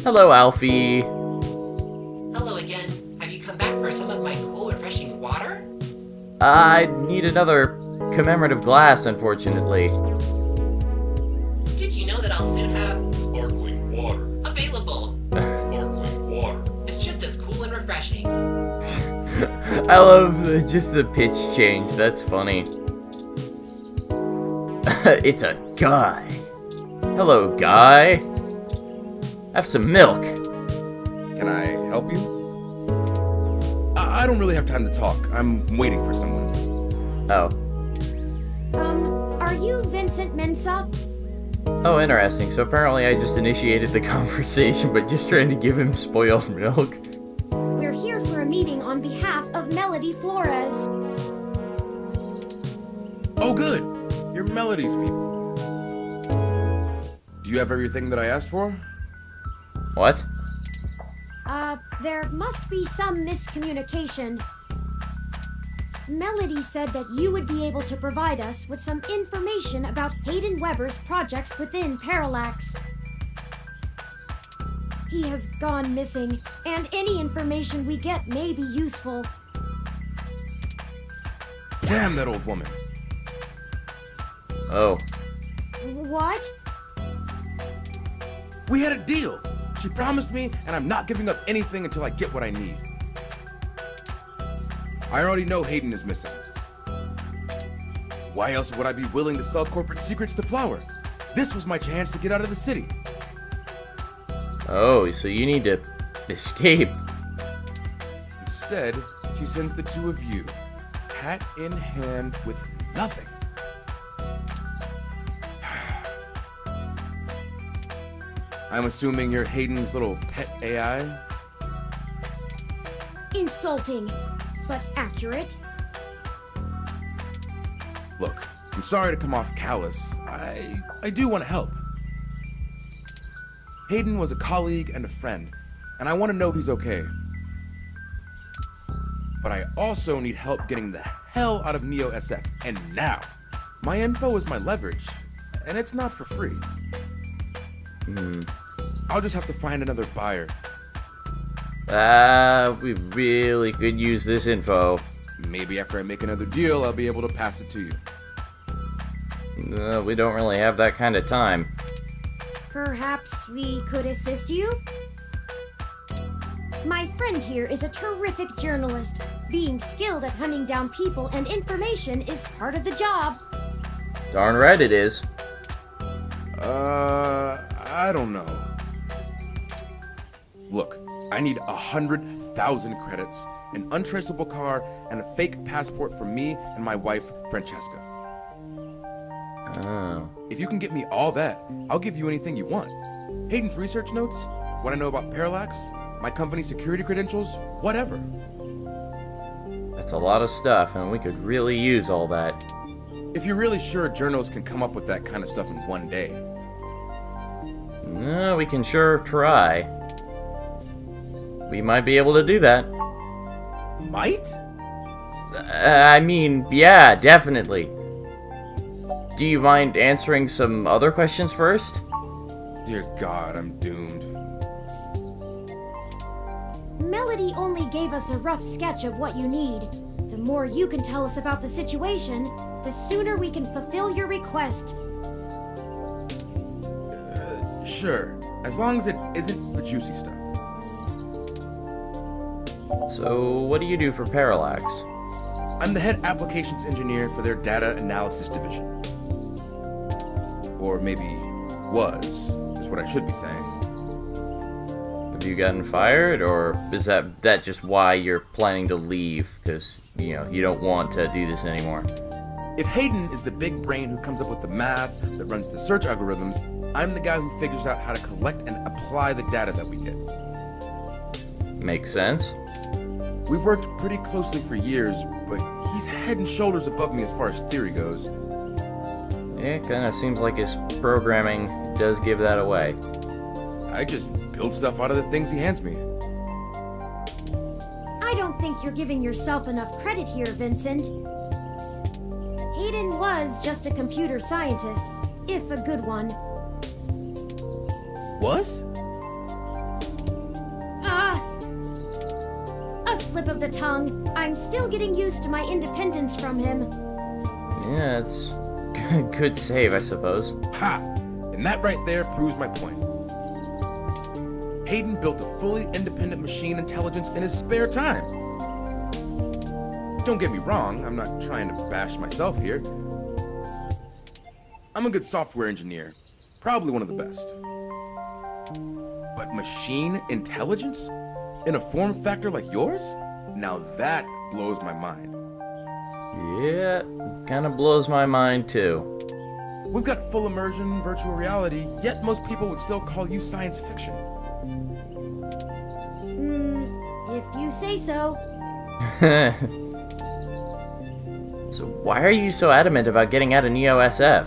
Hello, Alfie. Hello again. Have you come back for some of my cool, refreshing water? I need another commemorative glass, unfortunately. Did you know that I'll soon have Sparkling water. available? Sparkling water. It's just as cool and refreshing. I love just the pitch change. That's funny. It's a guy. Hello, guy. Have some milk. Can I help you? I don't really have time to talk. I'm waiting for someone. Oh. Are you Vincent Mensa? Oh, interesting. So apparently I just initiated the conversation, but just trying to give him spoiled milk. We're here for a meeting on behalf of Melody Flores. Oh, good. You're Melody's people. Do you have everything that I asked for? What? There must be some miscommunication. Melody said that you would be able to provide us with some information about Hayden Weber's projects within Parallax. He has gone missing, and any information we get may be useful. Damn that old woman. Oh. What? We had a deal. She promised me, and I'm not giving up anything until I get what I need. I already know Hayden is missing. Why else would I be willing to sell corporate secrets to Flower? This was my chance to get out of the city. Oh, so you need to escape. Instead, she sends the two of you, hat in hand with nothing. I'm assuming you're Hayden's little pet AI? Insulting, but accurate. Look, I'm sorry to come off callous. I do want to help. Hayden was a colleague and a friend, and I want to know he's okay. But I also need help getting the hell out of Neo SF, and now. My info is my leverage, and it's not for free. I'll just have to find another buyer. We really could use this info. Maybe after I make another deal, I'll be able to pass it to you. We don't really have that kind of time. Perhaps we could assist you? My friend here is a terrific journalist. Being skilled at hunting down people and information is part of the job. Darn right it is. I don't know. Look, I need 100,000 credits, an untraceable car, and a fake passport for me and my wife, Francesca. Oh. If you can get me all that, I'll give you anything you want. Hayden's research notes, what I know about Parallax, my company's security credentials, whatever. That's a lot of stuff, and we could really use all that. If you're really sure journalists can come up with that kind of stuff in one day. We can sure try. We might be able to do that. Might? I mean, yeah, definitely. Do you mind answering some other questions first? Dear God, I'm doomed. Melody only gave us a rough sketch of what you need. The more you can tell us about the situation, the sooner we can fulfill your request. Sure, as long as it isn't the juicy stuff. So, what do you do for Parallax? I'm the head applications engineer for their data analysis division. Or maybe was, is what I should be saying. Have you gotten fired, or is that just why you're planning to leave? Because, you don't want to do this anymore. If Hayden is the big brain who comes up with the math that runs the search algorithms, I'm the guy who figures out how to collect and apply the data that we get. Makes sense. We've worked pretty closely for years, but he's head and shoulders above me as far as theory goes. It kind of seems like his programming does give that away. I just build stuff out of the things he hands me. I don't think you're giving yourself enough credit here, Vincent. Hayden was just a computer scientist, if a good one. Was? slip of the tongue. I'm still getting used to my independence from him. Yeah, it's good save, I suppose. Ha! And that right there proves my point. Hayden built a fully independent machine intelligence in his spare time. Don't get me wrong, I'm not trying to bash myself here. I'm a good software engineer, probably one of the best. But machine intelligence? In a form factor like yours? Now that blows my mind. Yeah, kind of blows my mind too. We've got full immersion, virtual reality, yet most people would still call you science fiction. If you say so. So why are you so adamant about getting out of Neo SF?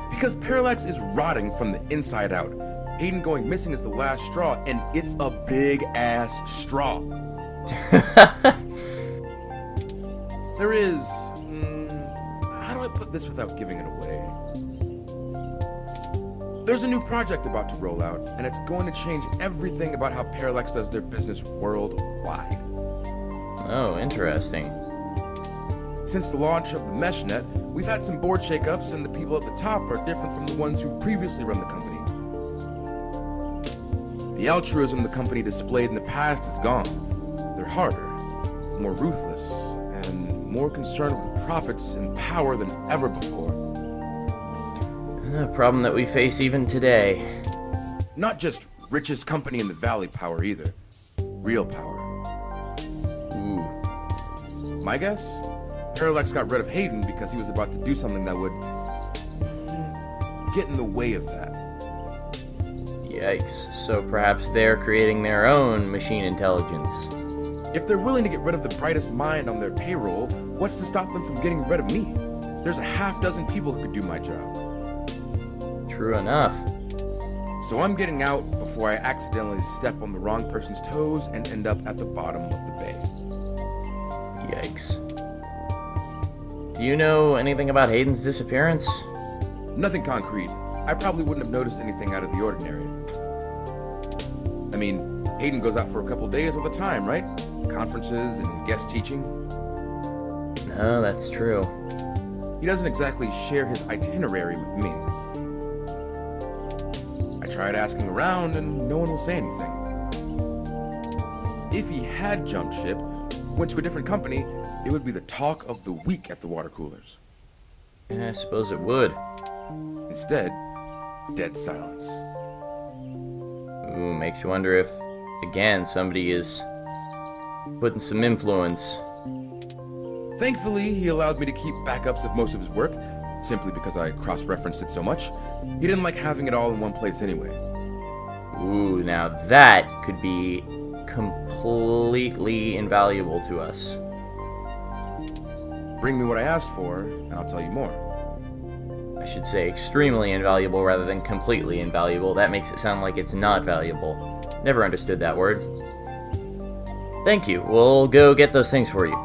Because Parallax is rotting from the inside out. Hayden going missing is the last straw, and it's a big-ass straw. There is... how do I put this without giving it away? There's a new project about to roll out, and it's going to change everything about how Parallax does their business worldwide. Oh, interesting. Since the launch of the MeshNet, we've had some board shakeups, and the people at the top are different from the ones who've previously run the company. The altruism the company displayed in the past is gone. They're harder, more ruthless, and more concerned with profits and power than ever before. A problem that we face even today. Not just richest company in the valley power either. Real power. Ooh. My guess? Parallax got rid of Hayden because he was about to do something that would get in the way of that. Yikes. So perhaps they're creating their own machine intelligence. If they're willing to get rid of the brightest mind on their payroll, what's to stop them from getting rid of me? There's a half dozen people who could do my job. True enough. So I'm getting out before I accidentally step on the wrong person's toes and end up at the bottom of the bay. Yikes. Do you know anything about Hayden's disappearance? Nothing concrete. I probably wouldn't have noticed anything out of the ordinary. I mean, Hayden goes out for a couple days all the time, right? Conferences and guest teaching. No, that's true. He doesn't exactly share his itinerary with me. I tried asking around and no one will say anything. If he had jumped ship, went to a different company, it would be the talk of the week at the water coolers. Yeah, I suppose it would. Instead, dead silence. Ooh, makes you wonder if, again, somebody is putting some influence. Thankfully, he allowed me to keep backups of most of his work, simply because I cross-referenced it so much. He didn't like having it all in one place anyway. Ooh, now that could be completely invaluable to us. Bring me what I asked for, and I'll tell you more. I should say extremely invaluable rather than completely invaluable. That makes it sound like it's not valuable. Never understood that word. Thank you. We'll go get those things for you.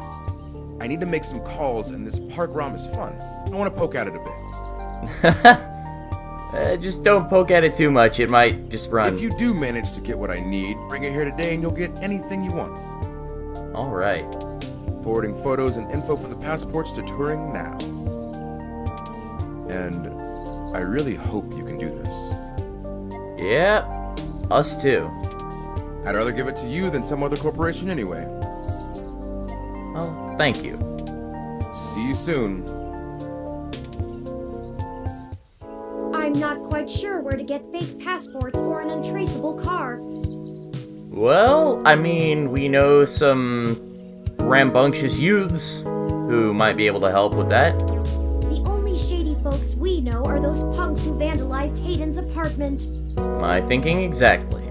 I need to make some calls, and this park ROM is fun. I want to poke at it a bit. Just don't poke at it too much. It might just run. If you do manage to get what I need, bring it here today and you'll get anything you want. Alright. Forwarding photos and info for the passports to Turing now. And I really hope you can do this. Yeah, us too. I'd rather give it to you than some other corporation anyway. Well, thank you. See you soon. I'm not quite sure where to get fake passports or an untraceable car. Well, I mean, we know some rambunctious youths who might be able to help with that. The only shady folks we know are those punks who vandalized Hayden's apartment. My thinking exactly.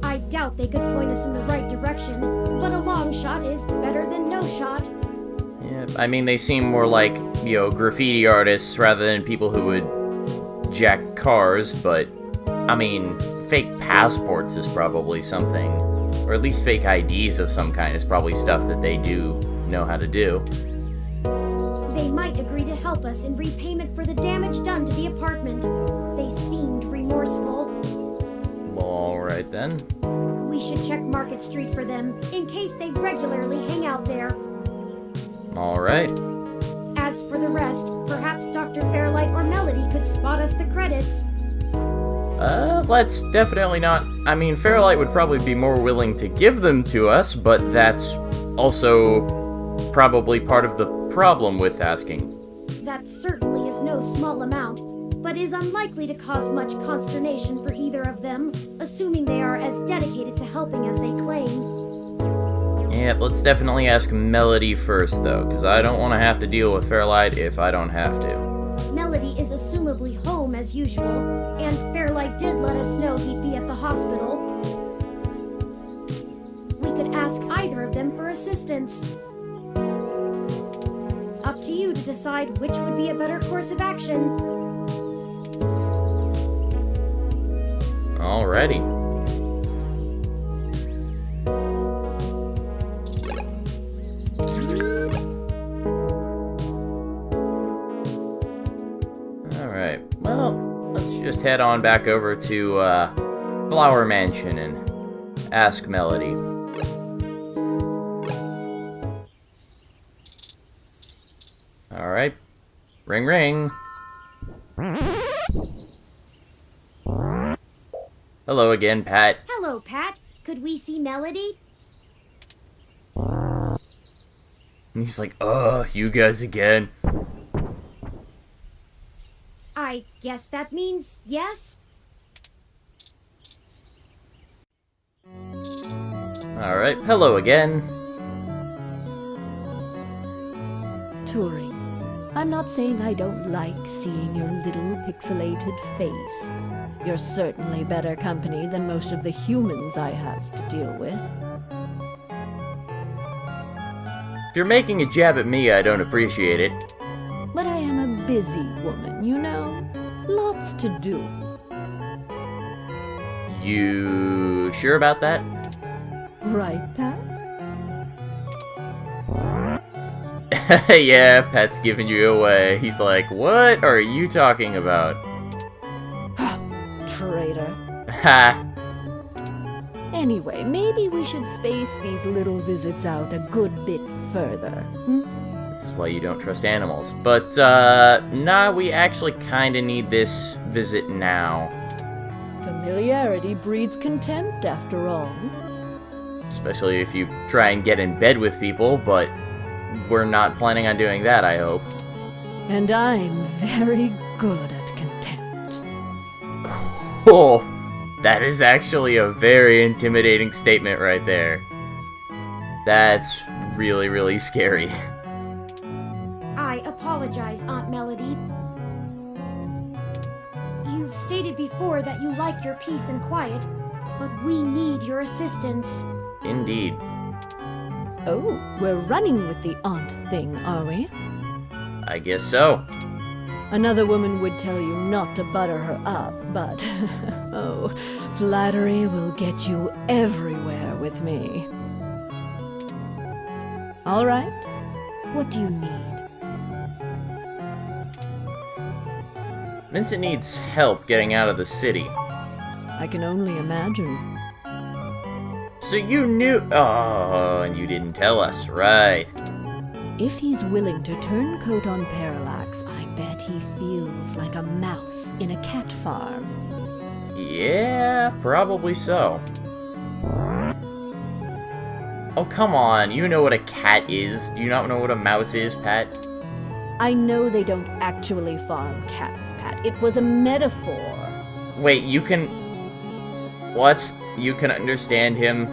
I doubt they could point us in the right direction, but a long shot is better than no shot. Yeah, I mean, they seem more like, graffiti artists rather than people who would jack cars, but, I mean, fake passports is probably something, or at least fake IDs of some kind is probably stuff that they do know how to do. They might agree to help us in repayment for the damage done to the apartment. They seemed remorseful. Alright then. we should check Market Street for them, in case they regularly hang out there. Alright. As for the rest, perhaps Dr. Fairlight or Melody could spot us the credits. Let's definitely not... I mean, Fairlight would probably be more willing to give them to us, but that's also probably part of the problem with asking. That certainly is no small amount, but is unlikely to cause much consternation for either of them, assuming they are as dedicated to helping as they claim. Yep, let's definitely ask Melody first, though, because I don't want to have to deal with Fairlight if I don't have to. Melody is assumably home as usual, and Fairlight did let us know he'd be at the hospital. We could ask either of them for assistance. Up to you to decide which would be a better course of action. Alrighty. Alright, well, let's just head on back over to, Flower Mansion and ask Melody. Alright. Ring ring. Hello again, Pat. Hello, Pat. Could we see Melody? And he's like, you guys again. I guess that means yes? Alright, hello again. Turing, I'm not saying I don't like seeing your little pixelated face. You're certainly better company than most of the humans I have to deal with. If you're making a jab at me, I don't appreciate it. But I am a busy woman, you know? Lots to do. You sure about that? Right, Pat? Yeah, Pat's giving you away. He's like, what are you talking about? Traitor. Ha! Anyway, maybe we should space these little visits out a good bit further. That's why you don't trust animals. But, nah, we actually kinda need this visit now. Familiarity breeds contempt, after all. Especially if you try and get in bed with people, but we're not planning on doing that, I hope. And I'm very good at contempt. Oh, that is actually a very intimidating statement right there. That's really, really scary. I apologize, Aunt Melody. You've stated before that you like your peace and quiet, but we need your assistance. Indeed. Oh, we're running with the aunt thing, are we? I guess so. Another woman would tell you not to butter her up, but oh, flattery will get you everywhere with me. All right, what do you need? Vincent needs help getting out of the city. I can only imagine. So you knew... Oh, and you didn't tell us, right. If he's willing to turn coat on Parallax, I bet he feels like a mouse in a cat farm. Yeah, probably so. Oh, come on, you know what a cat is. Do you not know what a mouse is, Pat? I know they don't actually farm cats, Pat. It was a metaphor. Wait, you can... What? You can understand him?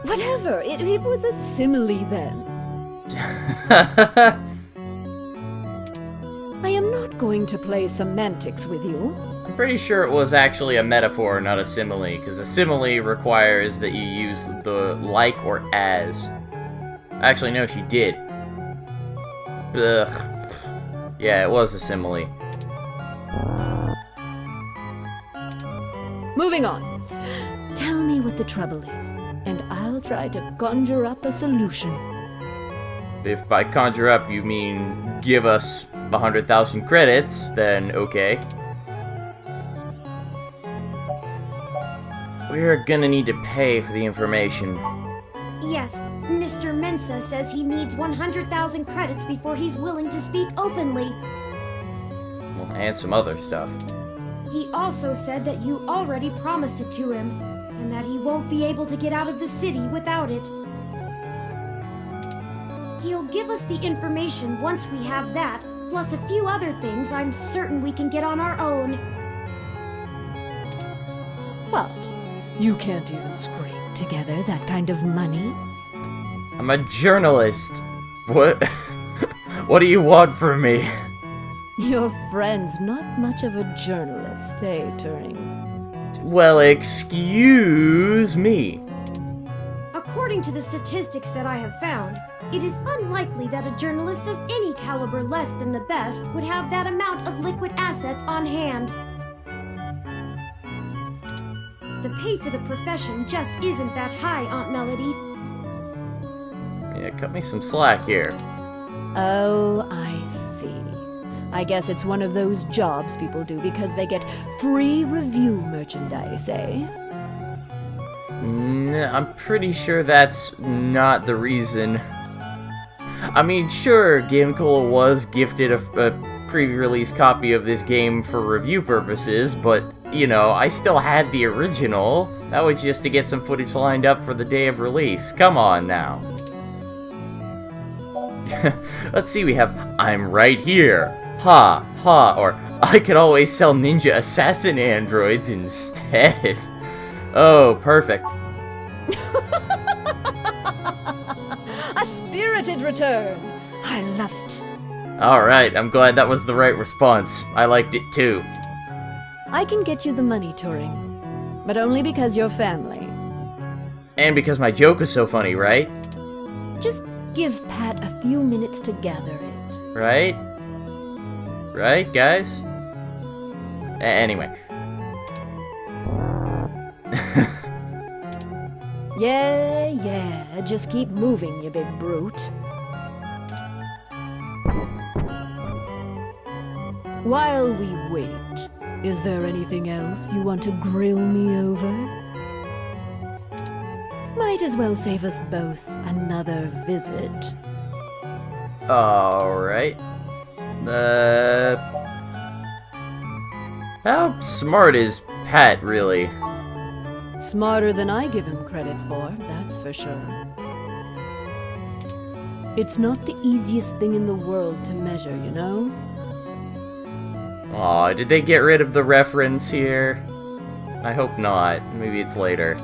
Whatever, it was a simile then. I am not going to play semantics with you. I'm pretty sure it was actually a metaphor, not a simile, because a simile requires that you use the like or as. Actually, no, she did. Ugh. Yeah, it was a simile. Moving on. Tell me what the trouble is, and I'll try to conjure up a solution. If by conjure up you mean give us 100,000 credits, then okay. We're gonna need to pay for the information. Yes, Mr. Mensa says he needs 100,000 credits before he's willing to speak openly. Well, and some other stuff. He also said that you already promised it to him, and that he won't be able to get out of the city without it. He'll give us the information once we have that, plus a few other things I'm certain we can get on our own. What? You can't even scrape together that kind of money? I'm a journalist. What? What do you want from me? Your friend's not much of a journalist, eh, Turing? Well, excuse me. According to the statistics that I have found, it is unlikely that a journalist of any caliber less than the best would have that amount of liquid assets on hand. The pay for the profession just isn't that high, Aunt Melody. Yeah, cut me some slack here. Oh, I see. I guess it's one of those jobs people do because they get free review merchandise, eh? I'm pretty sure that's not the reason. I mean, sure, Game Cola was gifted a pre-release copy of this game for review purposes, but, you know, I still had the original. That was just to get some footage lined up for the day of release. Come on now. Let's see, we have I'm right here. Ha, ha, or I could always sell ninja assassin androids instead. Oh, perfect. A spirited return! I love it. Alright, I'm glad that was the right response. I liked it too. I can get you the money, Turing. But only because you're family. And because my joke is so funny, right? Just give Pat a few minutes to gather it. Right? Right, guys? Anyway. Yeah, just keep moving, you big brute. While we wait, is there anything else you want to grill me over? Might as well save us both another visit. Alright. How smart is Pat, really? Smarter than I give him credit for, that's for sure. It's not the easiest thing in the world to measure, you know? Aw, did they get rid of the reference here? I hope not. Maybe it's later.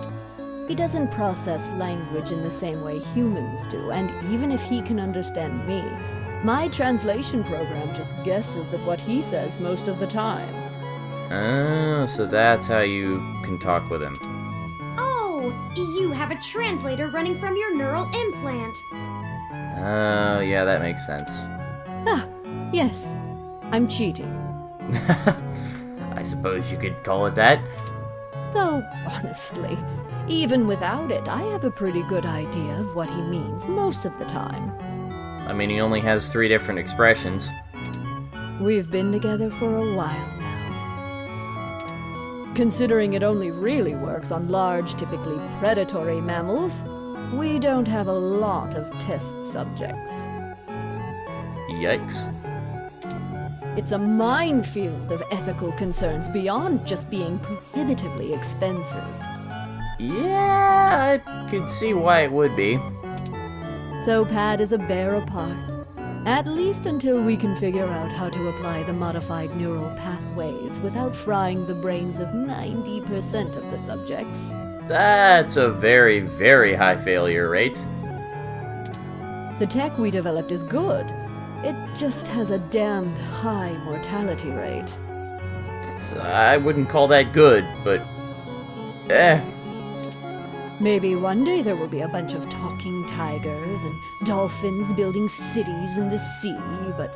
He doesn't process language in the same way humans do, and even if he can understand me, my translation program just guesses at what he says most of the time. Oh, so that's how you can talk with him. Oh, you have a translator running from your neural implant. Oh, yeah, that makes sense. Ah, yes. I'm cheating. I suppose you could call it that. Though, honestly, even without it, I have a pretty good idea of what he means most of the time. I mean, he only has 3 different expressions. We've been together for a while now. Considering it only really works on large, typically predatory mammals, we don't have a lot of test subjects. Yikes. It's a minefield of ethical concerns beyond just being prohibitively expensive. Yeah, I could see why it would be. So Pat is a bear apart. At least until we can figure out how to apply the modified neural pathways without frying the brains of 90% of the subjects. That's a very, very high failure rate. The tech we developed is good. It just has a damned high mortality rate. I wouldn't call that good, but... Maybe one day there will be a bunch of talking tigers and dolphins building cities in the sea, but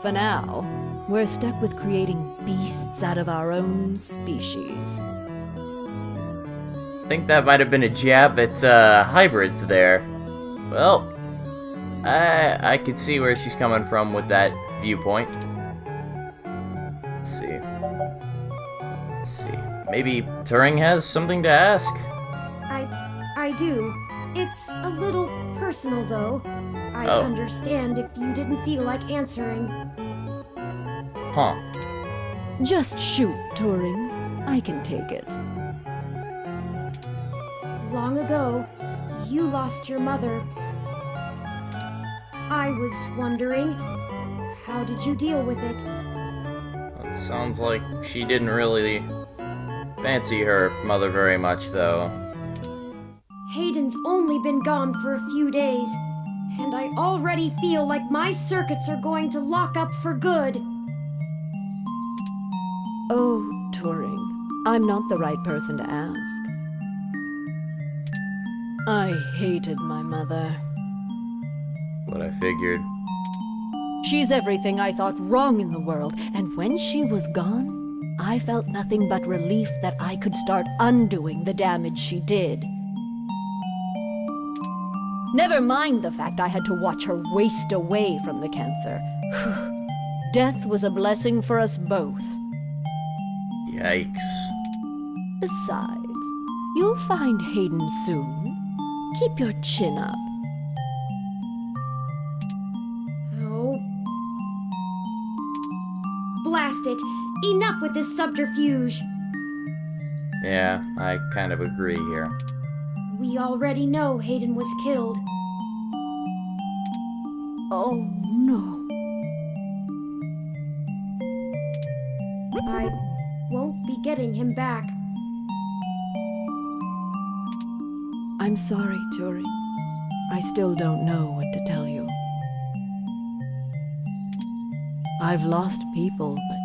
for now, we're stuck with creating beasts out of our own species. I think that might have been a jab at hybrids there. Well, I could see where she's coming from with that viewpoint. Let's see. Let's see. Maybe Turing has something to ask? I do. It's a little personal, though. I Oh. understand if you didn't feel like answering. Huh. Just shoot, Turing. I can take it. Long ago, you lost your mother. I was wondering, how did you deal with it? It sounds like she didn't really fancy her mother very much, though. Hayden's only been gone for a few days, and I already feel like my circuits are going to lock up for good. Oh, Turing, I'm not the right person to ask. I hated my mother. What I figured. She's everything I thought wrong in the world, and when she was gone, I felt nothing but relief that I could start undoing the damage she did. Never mind the fact I had to watch her waste away from the cancer. Death was a blessing for us both. Yikes. Besides, you'll find Hayden soon. Keep your chin up. Oh. Blast it! Enough with this subterfuge! Yeah, I kind of agree here. We already know Hayden was killed. Oh, no. I won't be getting him back. I'm sorry, Turing. I still don't know what to tell you. I've lost people, but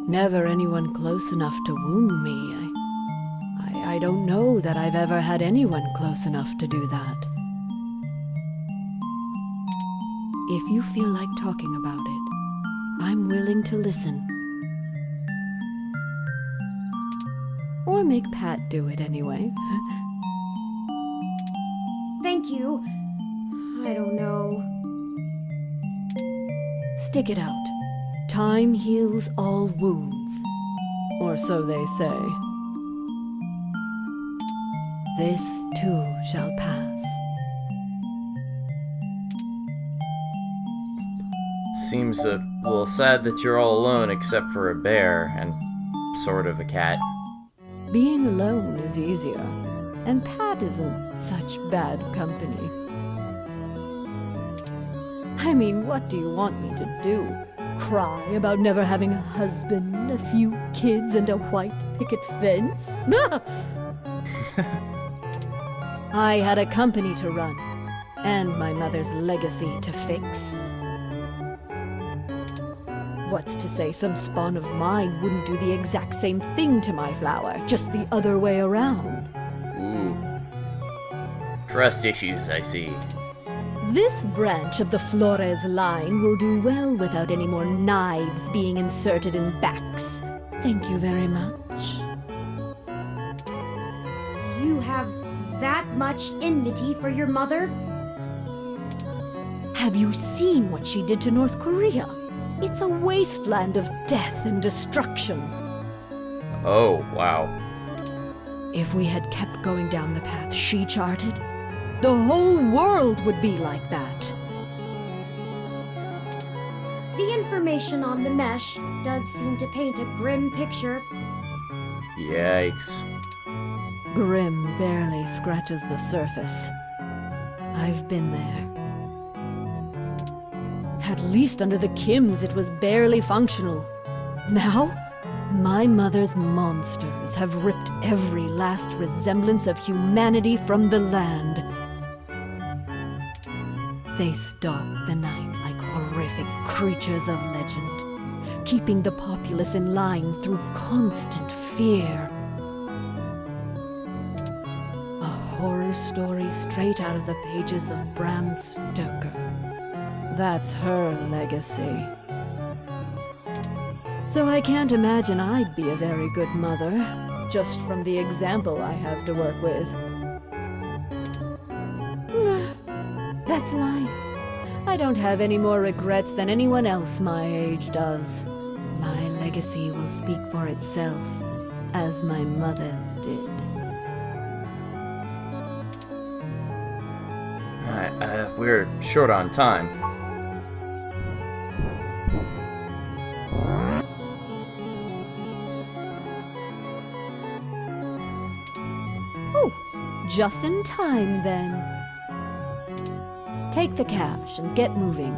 never anyone close enough to wound me. I don't know that I've ever had anyone close enough to do that. If you feel like talking about it, I'm willing to listen. Or make Pat do it anyway. Thank you. I don't know. Stick it out. Time heals all wounds. Or so they say. This too shall pass. Seems a little sad that you're all alone except for a bear and sort of a cat. Being alone is easier, and Pat isn't such bad company. I mean, what do you want me to do? Cry about never having a husband, a few kids, and a white picket fence? I had a company to run, and my mother's legacy to fix. What's to say some spawn of mine wouldn't do the exact same thing to my flower, just the other way around? Ooh. Trust issues, I see. This branch of the Flores line will do well without any more knives being inserted in backs. Thank you very much. You have that much enmity for your mother? Have you seen what she did to North Korea? It's a wasteland of death and destruction. Oh, wow. If we had kept going down the path she charted, the whole world would be like that. The information on the mesh does seem to paint a grim picture. Yikes. Grim barely scratches the surface. I've been there. At least under the Kims, it was barely functional. Now, my mother's monsters have ripped every last resemblance of humanity from the land. They stalk the night like horrific creatures of legend, keeping the populace in line through constant fear. A horror story straight out of the pages of Bram Stoker. That's her legacy. So I can't imagine I'd be a very good mother, just from the example I have to work with. That's life. I don't have any more regrets than anyone else my age does. My legacy will speak for itself, as my mother's did. We're short on time. Just in time, then. Take the cash and get moving.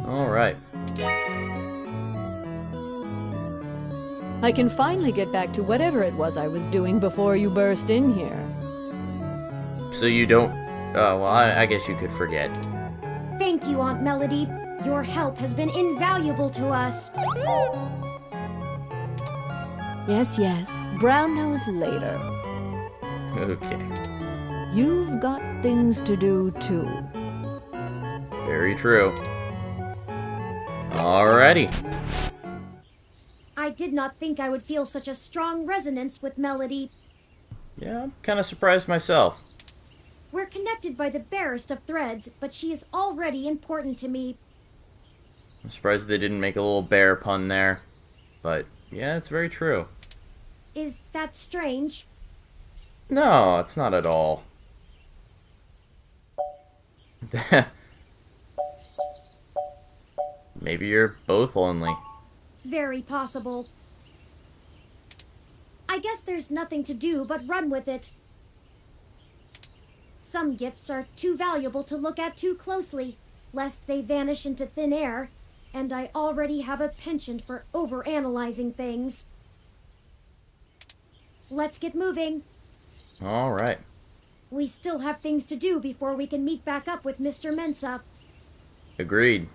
All right. I can finally get back to whatever it was I was doing before you burst in here. So you don't... Oh, well, I guess you could forget. Thank you, Aunt Melody. Your help has been invaluable to us. Yes, yes. Brown nose later. Okay. You've got things to do, too. Very true. Alrighty. I did not think I would feel such a strong resonance with Melody. Yeah, I'm kind of surprised myself. We're connected by the barest of threads, but she is already important to me. I'm surprised they didn't make a little bear pun there. But, yeah, it's very true. Is that strange? No, it's not at all. Maybe you're both lonely. Very possible. I guess there's nothing to do but run with it. Some gifts are too valuable to look at too closely, lest they vanish into thin air, and I already have a penchant for overanalyzing things. Let's get moving. All right. We still have things to do before we can meet back up with Mr. Mensa. Agreed.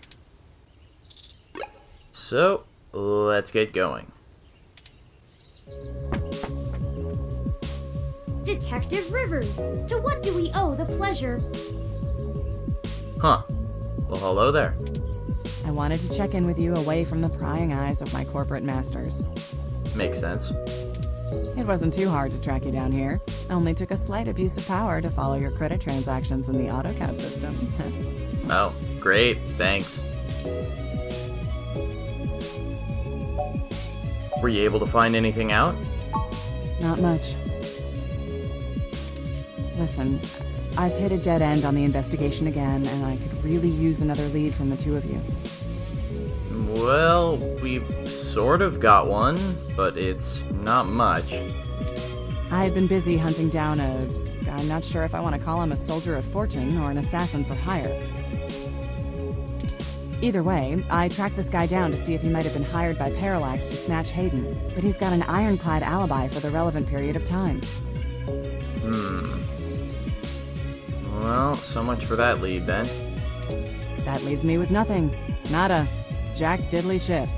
So, let's get going. Detective Rivers, to what do we owe the pleasure? Huh. Well, hello there. I wanted to check in with you away from the prying eyes of my corporate masters. Makes sense. It wasn't too hard to track you down here. Only took a slight abuse of power to follow your credit transactions in the AutoCAD system. Oh, great. Thanks. Were you able to find anything out? Not much. Listen, I've hit a dead end on the investigation again, and I could really use another lead from the two of you. Well, we've sort of got one, but it's not much. I had been busy hunting down I'm not sure if I want to call him a soldier of fortune or an assassin for hire. Either way, I tracked this guy down to see if he might have been hired by Parallax to snatch Hayden, but he's got an ironclad alibi for the relevant period of time. Well, so much for that lead, then. That leaves me with nothing. Nada. Jack diddly shit.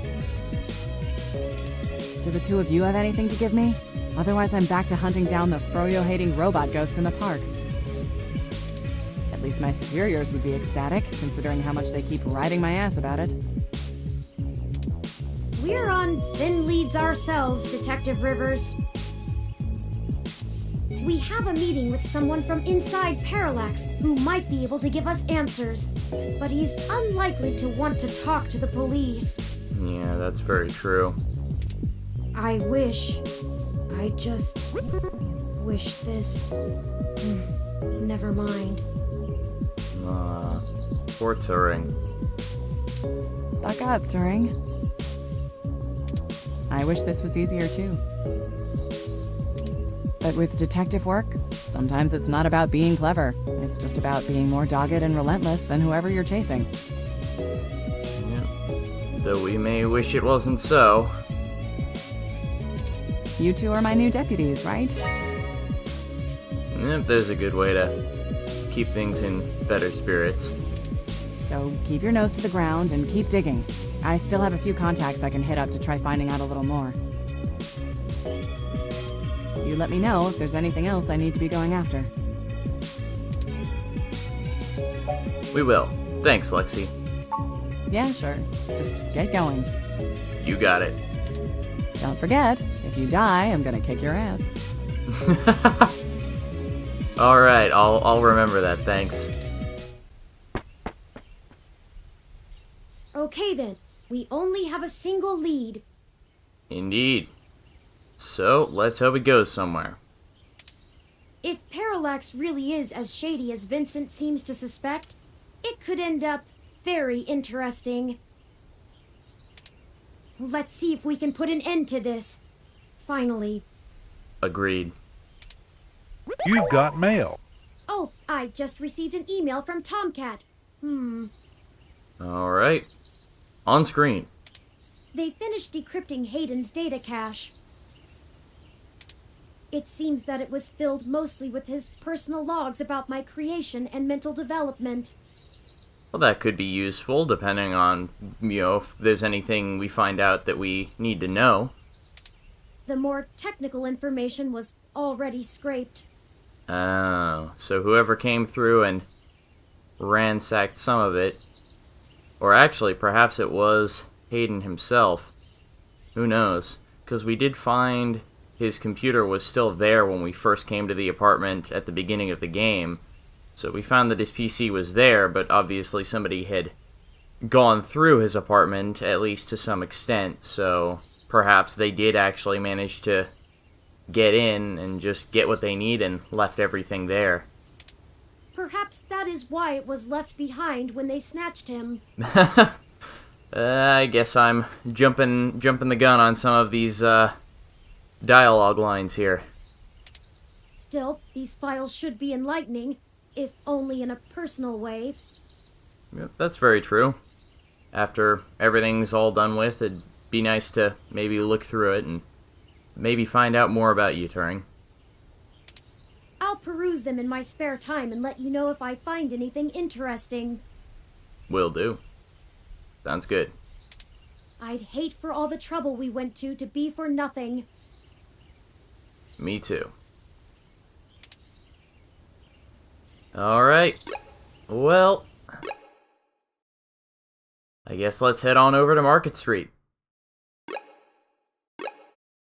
Do the two of you have anything to give me? Otherwise, I'm back to hunting down the froyo-hating robot ghost in the park. At least my superiors would be ecstatic, considering how much they keep riding my ass about it. We're on thin leads ourselves, Detective Rivers. We have a meeting with someone from inside Parallax who might be able to give us answers, but he's unlikely to want to talk to the police. Yeah, that's very true. I just wish this... Never mind. Poor Turing. Buck up, Turing. I wish this was easier too. But with detective work, sometimes it's not about being clever. It's just about being more dogged and relentless than whoever you're chasing. Yeah. Though we may wish it wasn't so. You two are my new deputies, right? Yep, there's a good way to keep things in better spirits. So keep your nose to the ground and keep digging. I still have a few contacts I can hit up to try finding out a little more. You let me know if there's anything else I need to be going after. We will. Thanks, Lexi. Yeah, sure. Just get going. You got it. Don't forget, if you die, I'm gonna kick your ass. Alright, I'll remember that, thanks. Okay then, we only have a single lead. Indeed. So, let's hope it goes somewhere. If Parallax really is as shady as Vincent seems to suspect, it could end up very interesting. Let's see if we can put an end to this. Finally. Agreed. You've got mail. Oh, I just received an email from Tomcat. Alright. On screen. They finished decrypting Hayden's data cache. It seems that it was filled mostly with his personal logs about my creation and mental development. Well, that could be useful, depending on, if there's anything we find out that we need to know. The more technical information was already scraped. Oh, so whoever came through and ransacked some of it, or actually, perhaps it was Hayden himself. Who knows? Because we did find his computer was still there when we first came to the apartment at the beginning of the game. So we found that his PC was there, but obviously somebody had gone through his apartment, at least to some extent, so perhaps they did actually manage to get in and just get what they need and left everything there. Perhaps that is why it was left behind when they snatched him. I guess I'm jumping the gun on some of these dialogue lines here. Still, these files should be enlightening, if only in a personal way. Yep, that's very true. After everything's all done with, it'd be nice to maybe look through it and maybe find out more about you, Turing. I'll peruse them in my spare time and let you know if I find anything interesting. Will do. Sounds good. I'd hate for all the trouble we went to be for nothing. Me too. Alright. Well, I guess let's head on over to Market Street.